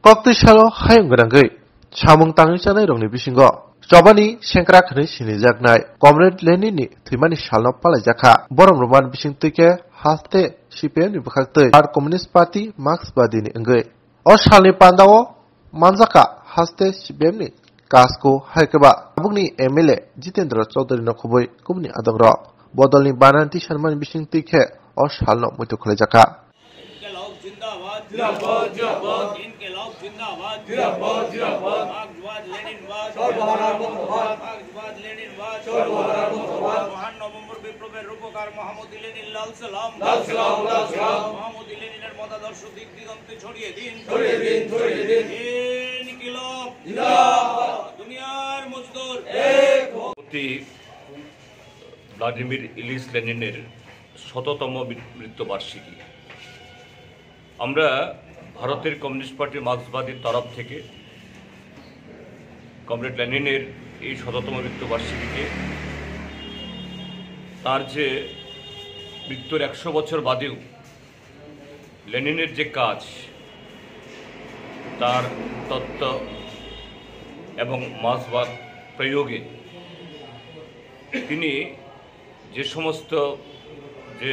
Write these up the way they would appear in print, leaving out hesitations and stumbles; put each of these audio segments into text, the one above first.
Kokti salo hayung grangai. Chamung tangi chanai rongni bisingo. Jobani sengkra khani sini jagnai. Comrade Lenin ni thimani salno palai jakha. Borom roman bising tuike haste CPM ni bukhakte. Ar Communist Party Marxbadi ni engai. O salni pandao manjaka haste CPM ni kasko haikeba. Abungni MLA Jitendra Chaudhary no khubui kumni adangro. Bodolni bananti sharman bising tuike o salno muitu khulai jakha. जिंदाबाद जिंदाबाद इनकलाब जिंदाबाद जिंदाबाद जिंदाबाद मार्क्सवाद लेनिनवाद मार्क्सवाद लेनिनवाद महान नवंबर বিপ্লবের রূপকার মোহাম্মদ লেনিন লাল সালাম মোহাম্মদ লেনিনের মতাদর্শ দিক দিগন্তে ছড়িয়ে দিন ইনকলাব জিন্দাবাদ দুনিয়ার মজদুর এক প্রতি ভ্লাদিমির ইলিচ লেনিনের ১০০তম মৃত্যুবার্ষিকী আমরা ভারতের কমিউনিস্ট পার্টি মার্ক্সবাদীর তরফ থেকে কমরেড লেনিনের এই ১০০তম মৃত্যুবার্ষিকীকে তার যে মৃত্যুর ১০০ বছর বাদেও লেনিনের যে কাজ, তার তত্ত্ব এবং মার্ক্সবাদ প্রয়োগে তিনি যে সমস্ত যে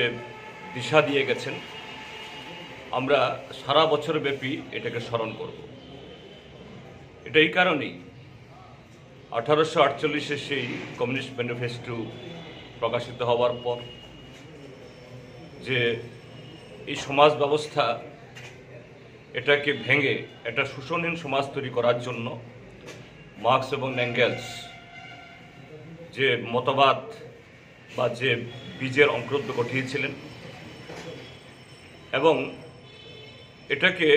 দিশা দিয়ে গেছেন, আমরা সারা বছর ব্যাপী এটাকে স্মরণ করব। এটা এই কারণেই 1848-এ সেই কমিউনিস্ট ম্যানিফেস্টো প্রকাশিত হওয়ার পর যে এই সমাজ ব্যবস্থা এটাকে ভেঙে একটা শোষণহীন সমাজ তৈরি করার জন্য মার্কস এবং এঙ্গেলস যে মতবাদ বা যে বীজের অঙ্কুরোদ্গম ঘটিয়েছিলেন এবং এটাকে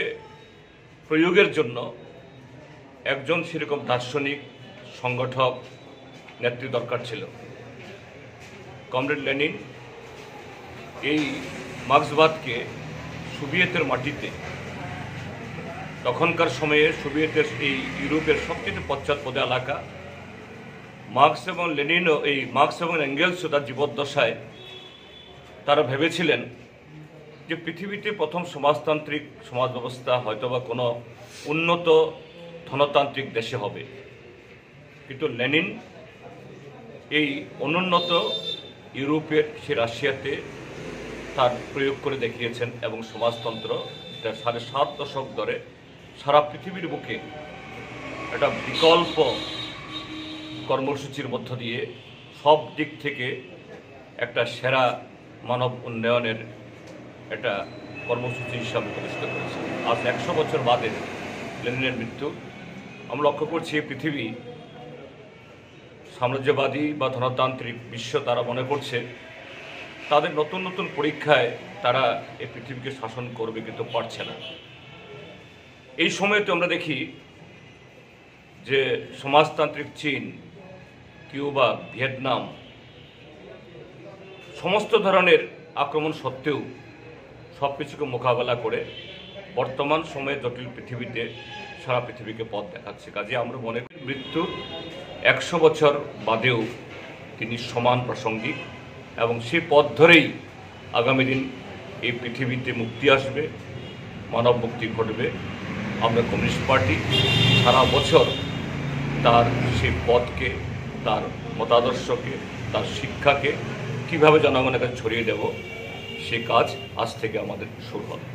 প্রয়োগের জন্য একজন সেরকম দার্শনিক সংগঠক নেত্রী দরকার ছিল। কমরেড লেনিন এই মার্ক্সবাদকে সোভিয়েতের মাটিতে, তখনকার সময়ে সোভিয়েতের এই ইউরোপের সবচেয়ে পশ্চাৎপদ এলাকা, মার্কস এবং লেনিনও এই মার্কস এবং এঙ্গেলসও তার জীবদ্দশায় তারা ভেবেছিলেন যে পৃথিবীতে প্রথম সমাজতান্ত্রিক সমাজ ব্যবস্থা হয়তোবা কোনো উন্নত ধনতান্ত্রিক দেশে হবে, কিন্তু লেনিন এই অনুন্নত ইউরোপের সে রাশিয়াতে তার প্রয়োগ করে দেখিয়েছেন এবং সমাজতন্ত্র এটা ৭.৫ দশক ধরে সারা পৃথিবীর বুকে একটা বিকল্প কর্মসূচির মধ্য দিয়ে সব দিক থেকে একটা সেরা মানব উন্নয়নের একটা কর্মসূচি হিসাবে প্রতিষ্ঠিত করেছে। আজ ১০০ বছর বাদে লেনিনের মৃত্যু আমরা লক্ষ্য করছি পৃথিবী সাম্রাজ্যবাদী বা ধনতান্ত্রিক বিশ্ব তারা মনে করছে তাদের নতুন নতুন পরীক্ষায় তারা এই পৃথিবীকে শাসন করবে, কিন্তু পারছে না। এই সময়তে আমরা দেখি যে সমাজতান্ত্রিক চীন, কিউবা, ভিয়েতনাম সমস্ত ধরনের আক্রমণ সত্ত্বেও সব কিছুকে মোকাবেলা করে বর্তমান সময়ে জটিল পৃথিবীতে সারা পৃথিবীকে পথ দেখাচ্ছে। কাজে আমরা মনে করি মৃত্যুর ১০০ বছর বাদেও তিনি সমান প্রাসঙ্গিক এবং সেই পথ ধরেই আগামী দিন এই পৃথিবীতে মুক্তি আসবে, মানব মুক্তি ঘটবে। আমরা কমিউনিস্ট পার্টি সারা বছর তার সেই পথকে, তার মতাদর্শকে, তার শিক্ষাকে কীভাবে জনগণের কাছে ছড়িয়ে দেব, সে কাজ আজ থেকে আমাদের শুরু হবে।